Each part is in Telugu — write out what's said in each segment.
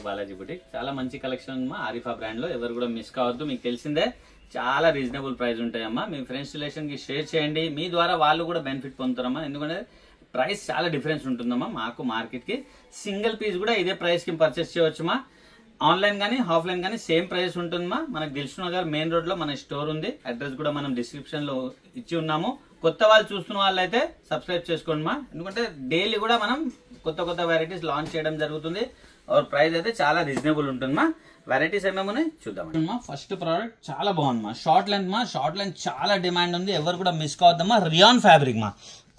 బాలాజీ బుటిక్. చాలా మంచి కలెక్షన్ అమ్మా ఆరిఫా బ్రాండ్ లో, ఎవరు కూడా మిస్ కావద్దు. మీకు తెలిసిందే చాలా రీజనబుల్ ప్రైస్ ఉంటాయమ్మా. మీ ఫ్రెండ్స్ రిలేషన్ కి షేర్ చేయండి, మీ ద్వారా వాళ్ళు కూడా బెనిఫిట్ పొందుతారమ్మా. ఎందుకంటే ప్రైస్ చాలా డిఫరెన్స్ ఉంటుందమ్మా. మాకు మార్కెట్ కి సింగిల్ పీస్ కూడా ఇదే ప్రైస్ కి పర్చేస్ చేయవచ్చుమా. ఆన్లైన్ గానీ ఆఫ్లైన్ గానీ సేమ్ ప్రైస్ ఉంటుందమ్మా. మనకు దిల్సుఖ్ నగర్ మెయిన్ రోడ్ లో మన స్టోర్ ఉంది. అడ్రస్ కూడా మనం డిస్క్రిప్షన్ లో ఇచ్చి ఉన్నాము. కొత్త వాళ్ళు చూస్తున్న వాళ్ళు అయితే సబ్స్క్రైబ్ చేసుకోండి మా, ఎందుకంటే డైలీ కూడా మనం కొత్త కొత్త వెరైటీస్ లాంచ్ చేయడం జరుగుతుంది. ప్రైస్ అయితే చాలా రీజనబుల్ ఉంటుంది మా. వెరైటీస్ ఏమేమి చూద్దాం. ఫస్ట్ ప్రోడక్ట్ చాలా బాగుంది మా, షార్ట్ లెంత్ మా. షార్ట్ లెంత్ చాలా డిమాండ్ ఉంది, ఎవరు కూడా మిస్ కావద్దమ్మా. రియాన్ ఫ్యాబ్రిక్ మా,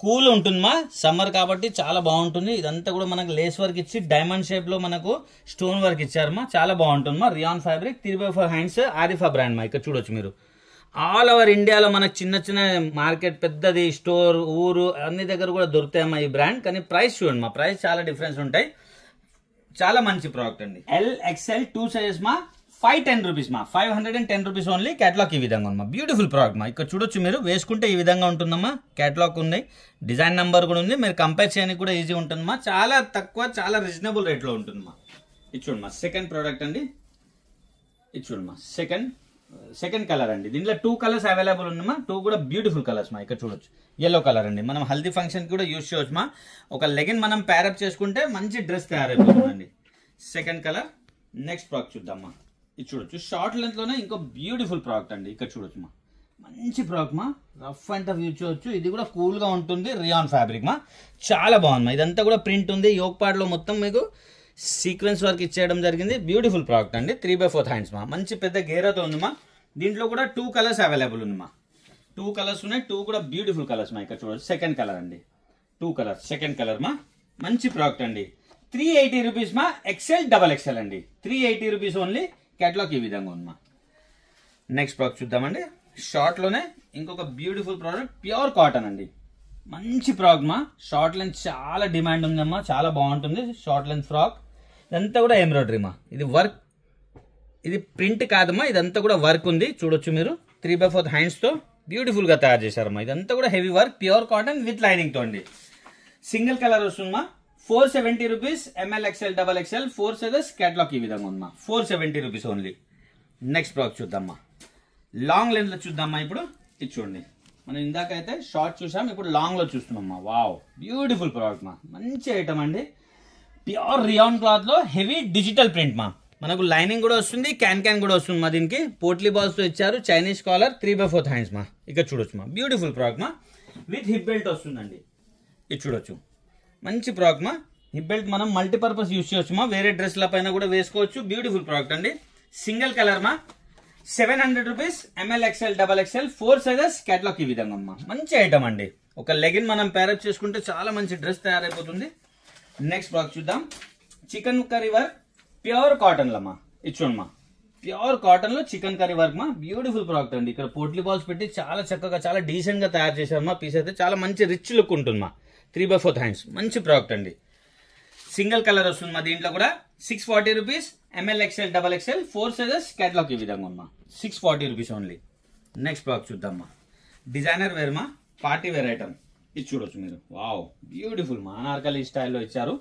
కూల్ ఉంటుంది మా, సమ్మర్ కాబట్టి చాలా బాగుంటుంది. ఇదంతా కూడా మనకు లేస్ వర్క్ ఇచ్చి డైమండ్ షేప్ లో మనకు స్టోన్ వర్క్ ఇచ్చారు మా, చాలా బాగుంటుంది మా. Rayon fabric 3/4 hands Arifa brand మా. ఇక్కడ చూడొచ్చు మీరు. ఆల్ ఓవర్ ఇండియాలో మనకు చిన్న చిన్న మార్కెట్ పెద్దది స్టోర్ ఊరు అన్ని దగ్గర కూడా దొరుకుతాయమ్మా ఈ బ్రాండ్. కానీ ప్రైస్ చూడండి మా, ప్రైస్ చాలా డిఫరెన్స్ ఉంటాయి. చాలా మంచి ప్రోడక్ట్ అండి. LXL 2 సైజెస్ మా, 510 రూపీస్ మా, 510 రూపీస్ ఓన్లీ. క్యాటలాగ్ ఈ విధంగా ఉందమ్మా, బ్యూటిఫుల్ ప్రోడక్ట్ మా. ఇక్కడ చూడొచ్చు మీరు, వేసుకుంటే ఈ విధంగా ఉంటుందమ్మా. క్యాటలాగ్ ఉంది, డిజైన్ నెంబర్ కూడా ఉంది, మీరు కంపేర్ చేయడానికి కూడా ఈజీ ఉంటుందమ్మా. చాలా తక్కువ, చాలా రీజనబుల్ రేట్ లో ఉంటుందమ్మా. ఇది చూడమ్మా సెకండ్ ప్రోడక్ట్ అండి. ఇది చూడమ్మా సెకండ్ కలర్ అండి. దీంట్లో 2 కలర్స్ అవైలబుల్ ఉందమ్మా. 2 కూడా బ్యూటిఫుల్ కలర్స్ మా. ఇక్కడ చూడొచ్చు ఎల్లో కలర్ అండి. మనం హల్దీ ఫంక్షన్ కూడా యూజ్ చేయవచ్చు మా. ఒక లెగిన్ మనం ప్యారప్ చేసుకుంటే మంచి డ్రెస్ తయారైపోతుందండి. Second colour. నెక్స్ట్ ప్రోడక్ట్ చూద్దామా. ఇది చూడొచ్చు షార్ట్ లెంత్ లోనే ఇంకో బ్యూటిఫుల్ ప్రోడక్ట్ అండి. ఇక్కడ చూడొచ్చు మా, మంచి ప్రోడక్ట్ మా. రఫ్ అండ్ టఫ్ యూజ్ చేయొచ్చు. ఇది కూడా కూల్ గా ఉంటుంది. రియాన్ ఫ్యాబ్రిక్ మా, చాలా బాగుంది మా. ఇదంతా కూడా ప్రింట్ ఉంది. యోక్ పార్ట్ లో మొత్తం మీకు సీక్వెన్స్ వర్క్ ఇచ్చేయడం జరిగింది. బ్యూటిఫుల్ ప్రోడక్ట్ అండి. 3/4 హ్యాండ్స్ మా, మంచి పెద్ద గేరాతో ఉంది మా. దీంట్లో కూడా 2 కలర్స్ అవైలబుల్ ఉంది మా. 2 కలర్స్ ఉన్నాయి. 2 కూడా బ్యూటిఫుల్ కలర్స్ మా. ఇక్కడ చూడొచ్చు సెకండ్ కలర్ అండి. 2 కలర్స్ సెకండ్ కలర్ మా, మంచి ప్రోడక్ట్ అండి. 380 రూపీస్ మా. XL XXL అండి. 380 రూపీస్ ఓన్లీ. క్యాటలాగ్ ఈ విధంగా ఉంది మా. నెక్స్ట్ ప్రోడక్ట్ చూద్దామండి. షార్ట్ లోనే ఇంకొక బ్యూటిఫుల్ ప్రోడక్ట్, ప్యూర్ కాటన్ అండి. మంచి ఫ్రాక్ మా. షార్ట్ లెంత్ చాలా డిమాండ్ ఉందమ్మా, చాలా బాగుంటుంది షార్ట్ లెంత్ ఫ్రాక్. ఇదంతా కూడా ఎంబ్రాయిడరీ మా. ఇది వర్క్, ఇది ప్రింట్ కాదమ్మా, ఇదంతా కూడా వర్క్ ఉంది. చూడొచ్చు మీరు 3/4 హ్యాండ్స్ తో బ్యూటిఫుల్ గా తయారు చేశారమ్మా. ఇదంతా కూడా heavy work, pure cotton with lining తో అండి. సింగిల్ కలర్ వస్తుందమ్మా. 470 rupees. ML XL XXL 4 sizes. Catalogue ఈ విధంగా ఉందమ్మా. 470 రూపీస్ ఓన్లీ. నెక్స్ట్ ప్రోడక్ట్ చూద్దామా. లాంగ్ లెంత్ లో చూద్దామా. ఇప్పుడు ఇది చూడండి, మనం ఇందాక అయితే షార్ట్ చూసాం, ఇప్పుడు లాంగ్ లో చూస్తున్నామ్మా. వావ్, బ్యూటిఫుల్ ప్రోడక్ట్ మా, మంచి ఐటమ్ అండి. ప్యూర్ రియాన్ క్లాత్ లో హెవీ డిజిటల్ ప్రింట్ మా. మనకు లైనింగ్ కూడా వస్తుంది, క్యాన్ కూడా వస్తుంది మా. దీనికి పోట్లీ బాల్స్ తో ఇచ్చారు. చైనీస్ కాలర్, 3/4 హ్యాండ్స్ మా. ఇక్కడ చూడొచ్చు మా, బ్యూటిఫుల్ ప్రోడక్ట్ మా. విత్ హిప్ బెల్ట్ వస్తుందండి. ఇది చూడొచ్చు, మంచి ప్రోడక్ట్ మా. హిప్ బెల్ట్ మనం మల్టీపర్పస్ యూజ్ చేయొచ్చు మా. వేరే డ్రెస్ల పైన కూడా వేసుకోవచ్చు. బ్యూటిఫుల్ ప్రోడక్ట్ అండి. సింగిల్ కలర్ మా. 700 rupees. ML XL XXL 4 sizes. Catalogue ఈ విధంగా అమ్మా, మంచి ఐటమ్ అండి. ఒక లెగిన్ మనం ప్యారప్ చేసుకుంటే చాలా మంచి డ్రెస్ తయారైపోతుంది. నెక్స్ట్ ప్రోడక్ట్ చూద్దాం. Chikankari work, pure cotton లమ్మా. ఇది చూడమ్మా, ప్యూర్ కాటన్ లో చికెన్ కర్రీ వర్క్ మా. బ్యూటిఫుల్ ప్రోడక్ట్ అండి. ఇక్కడ పోట్లీ బాల్స్ పెట్టి చాలా చక్కగా, చాలా డీసెంట్ గా తయారు చేశారమ్మా. పీస్ అయితే చాలా మంచి రిచ్ లుక్ ఉంటుంది మా. 3/4 హ్యాండ్స్, మంచి ప్రోడక్ట్ అండి. సింగిల్ కలర్ వస్తుంది మా. దీంట్లో కూడా 640 rupees. ML XL XXL 4 sizes. Catalogue ఈ విధంగా ఉందమ్మా. 640 రూపీస్ ఓన్లీ. నెక్స్ట్ ప్రోడక్ట్ చూద్దామా. డిజైనర్ వేర్ మా, పార్టీ వేర్ ఐటమ్. ఇది చూడొచ్చు మీరు. వావ్, బ్యూటిఫుల్ మా. అనార్కలి స్టైల్లో ఇచ్చారు.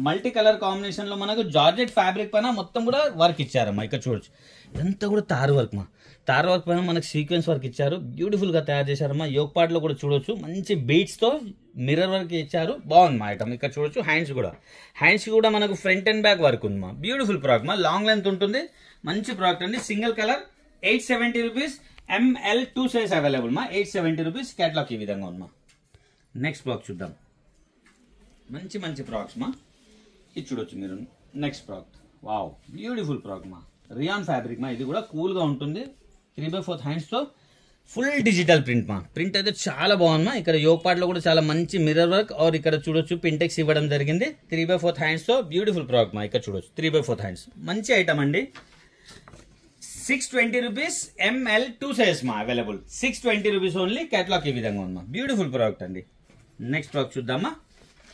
మల్టీ కలర్ కాంబినేషన్ లో మనకు జార్జెట్ ఫ్యాబ్రిక్ పైన మొత్తం కూడా వర్క్ ఇచ్చారమ్మా. ఇక్కడ చూడొచ్చు, ఇదంతా కూడా తార్ వర్క్ మా. తార్ వర్క్ పైన మనకు సీక్వెన్స్ వర్క్ ఇచ్చారు. బ్యూటిఫుల్ గా తయారు చేశారమ్మా. యోక్ పార్ట్ లో కూడా చూడొచ్చు, మంచి బీట్స్ తో మిర్రర్ వర్క్ ఇచ్చారు. బాగుంది మా ఐటమ్. ఇక్కడ చూడొచ్చు హ్యాండ్స్ కూడా మనకు ఫ్రంట్ అండ్ బ్యాక్ వర్క్ ఉంది మా. బ్యూటిఫుల్ ప్రోడక్ట్ మా. లాంగ్ లెంత్ ఉంటుంది, మంచి ప్రోడక్ట్ అండి. Single colour. 870 rupees. ML 2 size available మా. 870 రూపీస్. క్యాటలాగ్ ఈ విధంగా ఉంది మా. నెక్స్ట్ ప్రోడక్ట్ చూద్దాం. మంచి ప్రోడక్ట్స్ మా. ఇది చూడొచ్చు మీరు. Next product, wow, beautiful product మా. రియాన్ ఫ్యాబ్రిక్ మా. ఇది కూడా కూల్ గా ఉంటుంది. 3/4 హ్యాండ్స్ తో ఫుల్ డిజిటల్ ప్రింట్ మా. ప్రింట్ అయితే చాలా బాగుంది మా. ఇక్కడ యోక్ పార్ట్ లో కూడా చాలా మంచి మిర్రర్ వర్క్, ఆర్ ఇక్కడ చూడొచ్చు పింటెక్స్ ఇవ్వడం జరిగింది. 3/4 హ్యాండ్స్ తో బ్యూటిఫుల్ ప్రోడక్ట్ మా. ఇక్కడ చూడొచ్చు 3/4 హ్యాండ్స్, మంచి ఐటమ్ అండి. 620 రూపీస్. ML 2 సైజ్ మా అవైలబుల్. 620 rupees only. క్యాటలాగ్ ఈ విధంగా ఉంది మా. బ్యూటిఫుల్ ప్రోడక్ట్ అండి. నెక్స్ట్ ప్రోడక్ట్ చూద్దామా.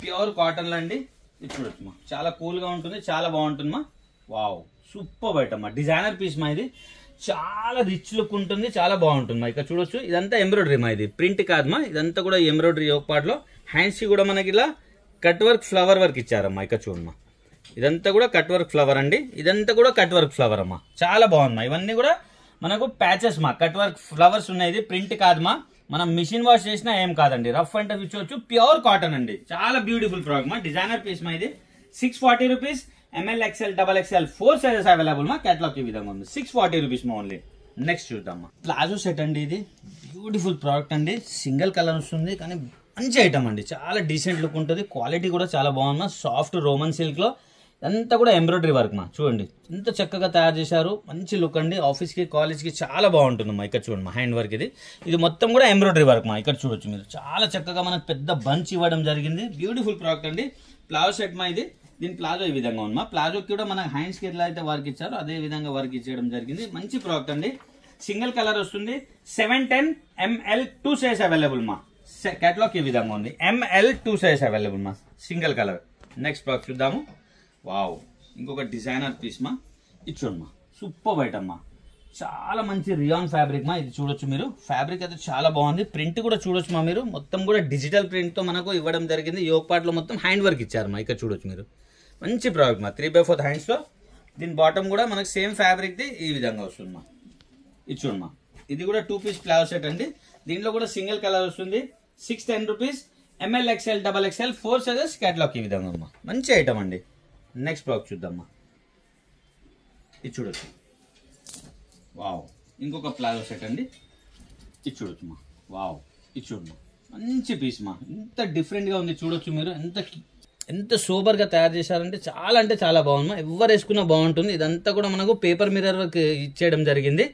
ప్యూర్ కాటన్ లో అండి. ఇది చూడొచ్చు మా, చాలా కూల్ గా ఉంటుంది, చాలా బాగుంటుంది మా. వావ్, సూపర్ ఐటమ్ మా. డిజైనర్ పీస్ మా. ఇది చాలా రిచ్ లుక్ ఉంటుంది, చాలా బాగుంటుంది మా. ఇక్కడ చూడొచ్చు, ఇదంతా ఎంబ్రాయిడరీ మా. ఇది ప్రింట్ కాదు మా. ఇదంతా కూడా ఎంబ్రాయిడరీ యోక్ పార్ట్ లో. హ్యాండ్స్ కి కూడా మనకి ఇలా కట్ వర్క్, ఫ్లవర్ వర్క్ ఇచ్చారమ్మా. ఇక్కడ చూడమ్మా, ఇదంతా కూడా కట్ వర్క్ ఫ్లవర్ అండి, ఇదంతా కూడా కట్ వర్క్ ఫ్లవర్ అమ్మా, చాలా బాగుంది. ఇవన్నీ కూడా మనకు ప్యాచెస్ మా, కట్ వర్క్ ఫ్లవర్స్ ఉన్నాయి. ఇది ప్రింట్ కాదమ్మా, మనం మిషన్ వాష్ చేసినా ఏం కాదండి, రఫ్ అండ్ టఫ్ ఇచ్చవచ్చు. ప్యూర్ కాటన్ అండి, చాలా బ్యూటిఫుల్ ప్రోడక్ట్ మా, డిజైనర్ పీస్ మా. ఇది 640 rupees. ML, XL, XXL 4 sizes available మా. కేటలాగ్ ఈ విధంగా ఉంది. 640 రూపీస్ మా ఓన్లీ. నెక్స్ట్ చూద్దామా, ప్లాజో సెట్ అండి. ఇది బ్యూటిఫుల్ ప్రోడక్ట్ అండి, సింగిల్ కలర్ వస్తుంది కానీ మంచి ఐటమ్ అండి, చాలా డీసెంట్ లుక్ ఉంటుంది. క్వాలిటీ కూడా చాలా బాగుంది, సాఫ్ట్ రోమన్ సిల్క్ లో. అంతా కూడా ఎంబ్రాయిడరీ వర్క్ మా, చూడండి ఎంత చక్కగా తయారు చేశారు. మంచి లుక్ అండి, ఆఫీస్ కి కాలేజ్ కి చాలా బాగుంటుంది మా. ఇక్కడ చూడండి మా, హ్యాండ్ వర్క్ ఇది మొత్తం కూడా ఎంబ్రాయిడరీ వర్క్ మా. ఇక్కడ చూడొచ్చు మీరు, చాలా చక్కగా మనకు పెద్ద బంచ్ ఇవ్వడం జరిగింది. బ్యూటిఫుల్ ప్రోడక్ట్ అండి, ప్లాజో సెట్ మా. ఇది దీని ప్లాజో ఈ విధంగా ఉంది మా. ప్లాజోకి కూడా మన హ్యాండ్స్ కి ఎట్లా అయితే వర్క్ ఇచ్చారో అదే విధంగా వర్క్ ఇచ్చేయడం జరిగింది. మంచి ప్రోడక్ట్ అండి, సింగిల్ కలర్ వస్తుంది. 710 ML 2 సైజ్ అవైలబుల్ మా. కేటలాగ్ ఈ విధంగా ఉంది. ML 2 సైజ్ అవైలబుల్ మా, సింగిల్ కలర్. నెక్స్ట్ ప్రోడక్ట్ చూద్దాము. వావ్, ఇంకొక డిజైనర్ పీస్ మా. ఇది చూడమ్మా, సూపర్ ఐటమ్ మా, చాలా మంచి రియాన్ ఫ్యాబ్రిక్ మా. ఇది చూడొచ్చు మీరు, ఫ్యాబ్రిక్ అయితే చాలా బాగుంది. ప్రింట్ కూడా చూడొచ్చు మా మీరు, మొత్తం కూడా డిజిటల్ ప్రింట్ తో మనకు ఇవ్వడం జరిగింది. యోగ్ పార్ట్ లో మొత్తం హ్యాండ్ వర్క్ ఇచ్చారు మా. ఇక్కడ చూడొచ్చు మీరు, మంచి ప్రోడక్ట్ మా. 3/4 హ్యాండ్స్ లో. దీని బాటమ్ కూడా మనకు సేమ్ ఫ్యాబ్రిక్ ది ఈ విధంగా వస్తుంది మా. ఇది చూడమ్మా, ఇది కూడా 2 పీస్ ప్లాజో సెట్ అండి. దీంట్లో కూడా సింగిల్ కలర్ వస్తుంది. 610 rupees. ML, XL, XXL 4 sizes. Catalogue ఈ విధంగా ఉందమ్మా, మంచి ఐటమ్ అండి. నెక్స్ట్ ప్రోడక్ట్ చూద్దామా, ఇది చూడొచ్చు. వావ్, ఇంకొక ప్లాజో సెట్ అండి. ఇది చూడొచ్చు మా. వావ్, ఇది చూడమ్మా, మంచి పీస్ మా, ఎంత డిఫరెంట్ గా ఉంది చూడొచ్చు మీరు. ఎంత సూపర్ గా తయారు చేశారంటే అంటే చాలా బాగుంది మా. ఎవరు వేసుకున్నా బాగుంటుంది. ఇదంతా కూడా మనకు పేపర్ మిర్రర్ వర్క్ ఇచ్చేయడం జరిగింది.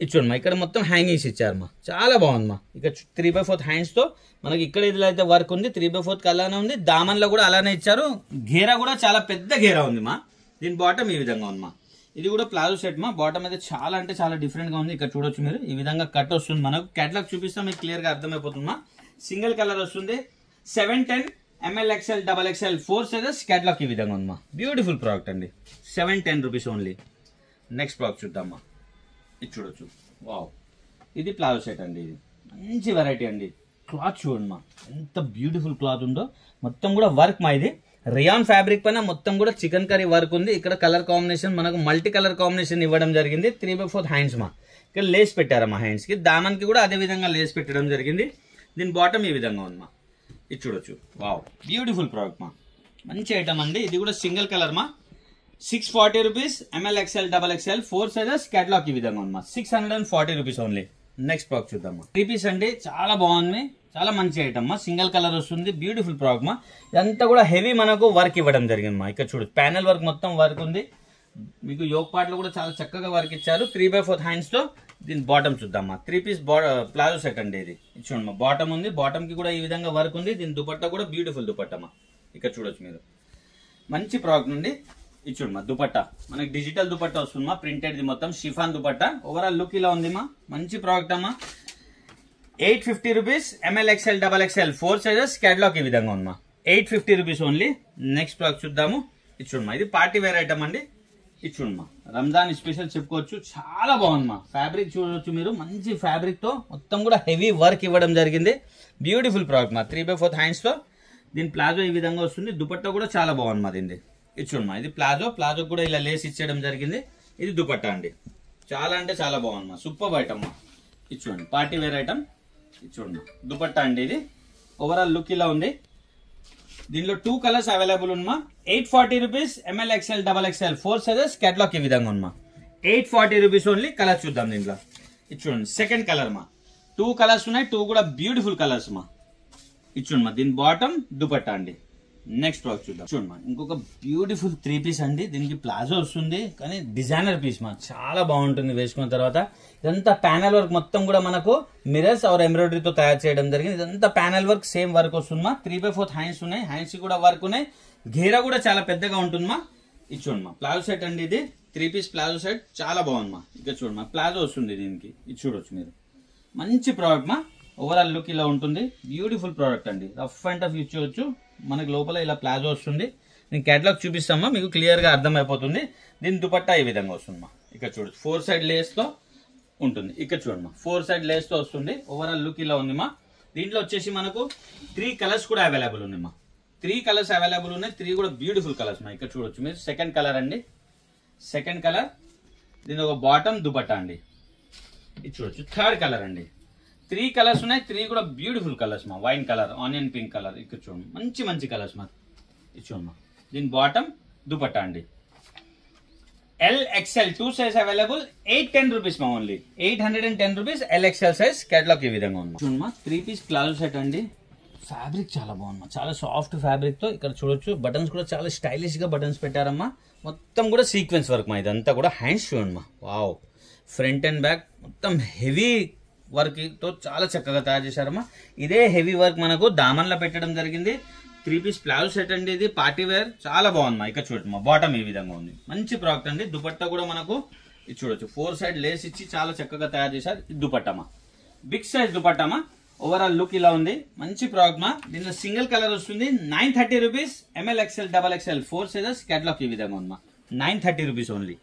ఇది చూడమ్మా, ఇక్కడ మొత్తం హ్యాంగింగ్స్ ఇచ్చారు మా, చాలా బాగుంది మా. ఇక 3/4 హ్యాండ్స్ తో మనకి ఇక్కడ ఇదిలో అయితే వర్క్ ఉంది. 3/4 అలానే ఉంది. దామన్లో కూడా అలానే ఇచ్చారు. ఘేరా కూడా చాలా పెద్ద ఘేరా ఉంది మా. దీని బాటమ్ ఈ విధంగా ఉంది మా. ఇది కూడా ప్లాజో సెట్ మా. బాటమ్ అయితే చాలా డిఫరెంట్ గా ఉంది. ఇక్కడ చూడొచ్చు మీరు, ఈ విధంగా కట్ వస్తుంది. మనకు కేటలాగ్ చూపిస్తాం, మీకు క్లియర్ గా అర్థమైపోతుంది మా. సింగిల్ కలర్ వస్తుంది. 710 ML, XL, XXL 4 sizes. Catalogue ఈ విధంగా ఉంది మా. బ్యూటిఫుల్ ప్రోడక్ట్ అండి, 710 రూపీస్ ఓన్లీ. నెక్స్ట్ ప్రోడక్ట్ చూద్దాం మా. ఇది చూడొచ్చు. వావ్, ఇది ప్లాజో సెట్ అండి. ఇది మంచి వెరైటీ అండి. క్లాత్ చూడండి మా, ఎంత బ్యూటిఫుల్ క్లాత్ ఉందో. మొత్తం కూడా వర్క్ మా. ఇది రియాన్ ఫ్యాబ్రిక్ పైన మొత్తం కూడా చికెన్ కర్రీ వర్క్ ఉంది. ఇక్కడ కలర్ కాంబినేషన్ మనకు మల్టీ కలర్ కాంబినేషన్ ఇవ్వడం జరిగింది. 3/4 హ్యాండ్స్ మా. ఇక్కడ లేస్ పెట్టారు మా హ్యాండ్స్ కి. దామన్ కి కూడా అదే విధంగా లేస్ పెట్టడం జరిగింది. దీని బాటమ్ ఈ విధంగా ఉంది మా. ఇది చూడొచ్చు. వావ్, బ్యూటిఫుల్ ప్రోడక్ట్ మా, మంచి ఐటమ్ అండి. ఇది కూడా సింగిల్ కలర్ మా. 640 rupees. ML, XL, XXL 4 sizes. Catalogue ఈ విధంగా ఉంది మా. 640 రూపీస్ ఓన్లీ. నెక్స్ట్ ప్రోడక్ట్ చూద్దాం. 3 పీస్ అండి, చాలా బాగుంది, చాలా మంచి ఐటమ్ మా. సింగిల్ కలర్ వస్తుంది. బ్యూటిఫుల్ ప్రోడక్ట్ మా. ఇదంతా కూడా హెవీ మనకు వర్క్ ఇవ్వడం జరిగింది మా. ఇక్కడ చూడు, ప్యానెల్ వర్క్ మొత్తం వర్క్ ఉంది. మీకు యోగ్ పార్ట్ లో కూడా చాలా చక్కగా వర్క్ ఇచ్చారు. 3/4 హ్యాండ్స్ తో. దీని బాటమ్ చూద్దామా. 3 పీస్ ప్లాజో సెట్ అండి. ఇది చూడండి, బాటమ్ ఉంది. బాటమ్ కి కూడా ఈ విధంగా వర్క్ ఉంది. దీని దుపట్టా కూడా బ్యూటిఫుల్ దుపట్టా మా. ఇక్కడ చూడొచ్చు మీరు, మంచి ప్రోడక్ట్ నుండి. ఇది చూడమ్మా, దుపట్టా మనకి డిజిటల్ దుపట్టా వస్తుంది మా. ప్రింటెడ్ మొత్తం షిఫాన్ దుపట్టా. ఓవరాల్ లుక్ ఇలా ఉంది మా, మంచి ప్రోడక్ట్ అమ్మా. 850 rupees. ML, XL, XXL 4 sizes. Catalogue ఈ విధంగా ఉంది మా. 850 రూపీస్ ఓన్లీ. నెక్స్ట్ ప్రోడక్ట్ చూద్దాము. ఇది చూడమ్మా, ఇది పార్టీ వేర్ ఐటమ్ అండి. ఇది చూడమ్మా, రంజాన్ స్పెషల్ చెప్పుకోవచ్చు. చాలా బాగుంది మా. ఫ్యాబ్రిక్ చూడొచ్చు మీరు, మంచి ఫ్యాబ్రిక్ తో మొత్తం కూడా హెవీ వర్క్ ఇవ్వడం జరిగింది. బ్యూటిఫుల్ ప్రోడక్ట్ మా. 3/4 హ్యాండ్స్ తో. దీని ప్లాజో ఈ విధంగా వస్తుంది. దుపట్టా కూడా చాలా బాగుంది మా. దీన్ని ఇది చూడమ్మా, ఇది ప్లాజో కూడా ఇలా లేస్ ఇచ్చేయడం జరిగింది. ఇది దుపట్టా అండి, చాలా బాగుంది మా. సూపర్ ఐటమ్ మా. ఇది చూడండి, పార్టీ వేర్ ఐటమ్. ఇది చూడండి, దుపట్టా అండి. ఇది ఓవరాల్ లుక్ ఇలా ఉంది. దీనిలో 2 కలర్స్ అవైలబుల్ ఉన్నా. 840 rupees. ML, XL, XXL 4 sizes. Catalogue ఈ విధంగా ఉన్నా. 840 రూపీస్ ఓన్లీ. కలర్ చూద్దాం దీంట్లో. ఇది చూడండి, సెకండ్ కలర్ మా. 2 కలర్స్ ఉన్నాయి, 2 కూడా బ్యూటిఫుల్ కలర్స్ మా. ఇది చూడమ్మా, దీని బాటమ్ దుపట్టా అండి. నెక్స్ట్ ప్రోడక్ట్ చూద్దాం. చూడమ్మా, ఇంకొక బ్యూటిఫుల్ 3 పీస్ అండి. దీనికి ప్లాజో వస్తుంది కానీ డిజైనర్ పీస్ మా, చాలా బాగుంటుంది వేసుకున్న తర్వాత. ఇదంతా ప్యానెల్ వర్క్ మొత్తం కూడా మనకు మిరర్స్ ఆర్ ఎంబ్రాయిడరీతో తయారు చేయడం జరిగింది. ఇదంతా ప్యానెల్ వర్క్, సేమ్ వర్క్ వస్తుంది మా. 3/4 హ్యాండ్స్ ఉన్నాయి. హ్యాండ్స్ కూడా వర్క్ ఉన్నాయి. ఘేరా కూడా చాలా పెద్దగా ఉంటుంది మా. ఇది చూడమ్మా, ప్లాజో సెట్ అండి. ఇది 3 పీస్ ప్లాజో సెట్, చాలా బాగుంది మా. ఇక్కడ చూడమ్మా, ప్లాజో వస్తుంది దీనికి. ఇది చూడొచ్చు మీరు, మంచి ప్రోడక్ట్ మా. ఓవరాల్ లుక్ ఇలా ఉంటుంది. బ్యూటిఫుల్ ప్రోడక్ట్ అండి. రఫ్ అండ్ టఫ్ యూజ్ చేయొచ్చు. మనకి లోపల ఇలా ప్లాజో వస్తుంది. నేను కేటలాగ్ చూపిస్తామా, మీకు క్లియర్ గా అర్థమైపోతుంది. దీని దుపట్టా ఈ విధంగా వస్తుంది మా. ఇక్కడ చూడొచ్చు, 4 సైడ్ లేస్ తో ఉంటుంది. ఇక్కడ చూడమ్మా, 4 సైడ్ లేస్ తో వస్తుంది. ఓవరాల్ లుక్ ఇలా ఉంది మా. దీంట్లో వచ్చేసి మనకు 3 కలర్స్ కూడా అవైలబుల్ ఉంది మా. 3 కలర్స్ అవైలబుల్ ఉన్నాయి, 3 కూడా బ్యూటిఫుల్ కలర్స్ మా. ఇక్కడ చూడొచ్చు మీరు. సెకండ్ కలర్ అండి, సెకండ్ కలర్. దీని ఒక బాటమ్ దుపట్టా అండి. ఇది చూడొచ్చు. థర్డ్ కలర్ అండి. 3 కలర్స్ ఉన్నాయి, 3 కూడా బ్యూటిఫుల్ కలర్స్ మా. Wine colour, onion pink colour. ఇక్కడ చూడండి మంచి మంచి కలర్స్ మా. ఇది చూడమ్మా. దీని బాటమ్ దుపట్టా అండి. LXL 2 size available. 810 రూపీస్ మా. Only 810 rupees. LXL size. Catalogue ఈ విధంగా ఉంది చూడమ్మా. 3 పీస్ ప్లాజో సెట్ అండి. ఫ్యాబ్రిక్ చాలా బాగుంది, చాలా సాఫ్ట్ ఫ్యాబ్రిక్ తో. ఇక్కడ చూడొచ్చు బటన్స్ కూడా చాలా స్టైలిష్ గా బటన్స్ పెట్టారమ్మా. మొత్తం కూడా సీక్వెన్స్ వర్క్ మా. ఇదంతా కూడా హ్యాండ్స్ చూడమ్మా. వావ్. ఫ్రంట్ అండ్ బ్యాక్ మొత్తం హెవీ వర్క్ తో చాలా చక్కగా తయారు చేశారమ్మా. ఇదే హెవీ వర్క్ మనకు దామన్లో పెట్టడం జరిగింది. 3 పీస్ ప్లాజో సెట్ అండి. ఇది పార్టీ వేర్ చాలా బాగుంది మా. ఇక్కడ చూడమ్మా బాటమ్ ఈ విధంగా ఉంది. మంచి ప్రోడక్ట్ అండి. దుపట్టా కూడా మనకు ఇది చూడొచ్చు. 4 సైడ్ లేస్ ఇచ్చి చాలా చక్కగా తయారు చేశారు. ఇది దుపట్టామా. బిగ్ సైజ్ దుపట్టామా. ఓవరాల్ లుక్ ఇలా ఉంది. మంచి ప్రోడక్ట్ మా. దీనిలో సింగిల్ కలర్ వస్తుంది. 930 rupees. ML XL XXL 4 sizes. Catalogue ఈ విధంగా ఉంది మా. 930 రూపీస్ ఓన్లీ.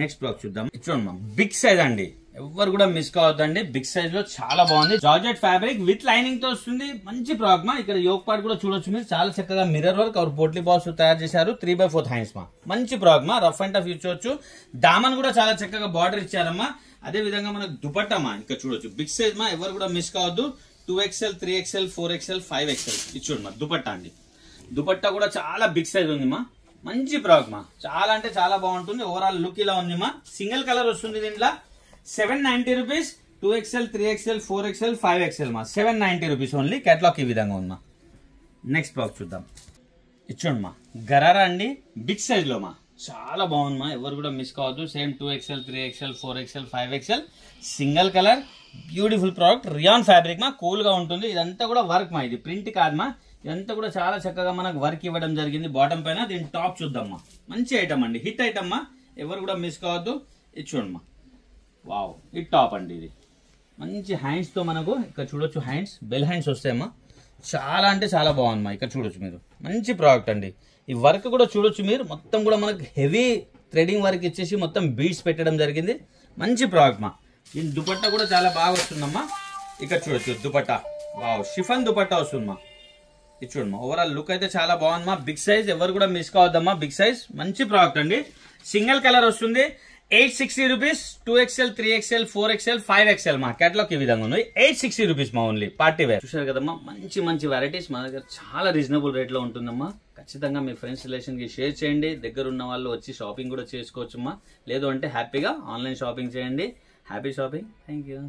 నెక్స్ట్ ప్రోడక్ట్ చూద్దాం. చూడండి మా. బిగ్ సైజ్ అండి. ఎవరు కూడా మిస్ కావద్దండి. బిగ్ సైజ్ లో చాలా బాగుంది. జార్జెట్ ఫ్యాబ్రిక్ విత్ లైనింగ్ తో వస్తుంది. మంచి ప్రోడక్ట్ మా. ఇక్కడ యోక్ పార్ట్ కూడా చూడొచ్చు మీరు. చాలా చక్కగా మిర్రర్ వర్క్ और పోట్లీ బాల్స్ తయారు చేశారు. 3/4 హ్యాండ్స్ మా. మంచి ప్రోడక్ట్ మా. రఫ్ అండ్ టఫ్ యూజ్ చేయొచ్చు. దామన్ కూడా చాలా చక్కగా బార్డర్ ఇచ్చారమ్మా. అదే విధంగా మనకు దుపట్టా మా. ఇక్కడ చూడొచ్చు. బిగ్ సైజ్ మా. ఎవరు కూడా మిస్ కావద్దు. 2XL 3XL 4XL 5XL. ఇది చూడు మా. దుపట్టా అండి. దుపట్టా కూడా చాలా బిగ్ సైజ్ ఉంది మా. మంచి ప్రోడక్ట్ మా. చాలా అంటే చాలా బాగుంటుంది. ఓవరాల్ లుక్ ఇలా ఉంది మా. సింగిల్ కలర్ వస్తుంది దీంట్లో. 790 rupees. 2XL 3XL 4XL 5XL మా. 790 రూపీస్ ఓన్లీ. కేటలాగ్ ఈ విధంగా ఉంది మా. నెక్స్ట్ ప్రోడక్ట్ చూద్దాం. ఇచ్చోండి మా. గరారా అండి. బిగ్ సైజ్ లో మా. చాలా బాగుంది మా. ఎవరు కూడా మిస్ కావద్దు. Same 2XL 3XL 4XL 5XL. Single colour beautiful product. Rayon fabric మా. కూల్ గా ఉంటుంది. ఇదంతా కూడా వర్క్ మా. ఇది ప్రింట్ కాదు మా. ఇదంతా కూడా చాలా చక్కగా మనకు వర్క్ ఇవ్వడం జరిగింది బాటమ్ పైన. దీని టాప్ చూద్దామా. మంచి ఐటమ్ అండి. హిట్ ఐటమ్ మా. ఎవరు కూడా మిస్ కావద్దు. ఇది చూడండి మా. వావ్. ఇది టాప్ అండి. ఇది మంచి హ్యాండ్స్ తో మనకు ఇక్కడ చూడొచ్చు. హ్యాండ్స్ బెల్ హ్యాండ్స్ వస్తాయమ్మా. చాలా అంటే చాలా బాగుంది మా. ఇక్కడ చూడొచ్చు మీరు. మంచి ప్రోడక్ట్ అండి. ఈ వర్క్ కూడా చూడొచ్చు మీరు. మొత్తం కూడా మనకు హెవీ థ్రెడింగ్ వర్క్ ఇచ్చేసి మొత్తం బీడ్స్ పెట్టడం జరిగింది. మంచి ప్రోడక్ట్ మా. దీని దుపట్టా కూడా చాలా బాగా వస్తుందమ్మా. ఇక్కడ చూడొచ్చు దుపట్టా. వావ్. షిఫన్ దుపట్టా వస్తుందమ్మా. ఇది చూడమ్మా. ఓవరాల్ లుక్ అయితే చాలా బాగుందమ్మా. Big size. ఎవరు కూడా మిస్ కావద్దమ్మా. Big size. మంచి ప్రోడక్ట్ అండి. సింగిల్ కలర్ వస్తుంది. 860 rupees. 2XL 3XL 4XL 5XL మా. కేటలాగ్ ఈ విధంగా ఉంది. 860 రూపీస్ మా. Only party wear. చూసారు కదమ్మా. మంచి మంచి వెరైటీస్ మా దగ్గర చాలా రీజనబుల్ రేట్ లో ఉంటుందమ్మా. ఖచ్చితంగా మీ ఫ్రెండ్స్ రిలేషన్ కి షేర్ చేయండి. దగ్గర ఉన్న వాళ్ళు వచ్చి షాపింగ్ కూడా చేసుకోవచ్చమ్మా. లేదు అంటే హ్యాపీగా ఆన్లైన్ షాపింగ్ చేయండి. Happy shopping. Thank you.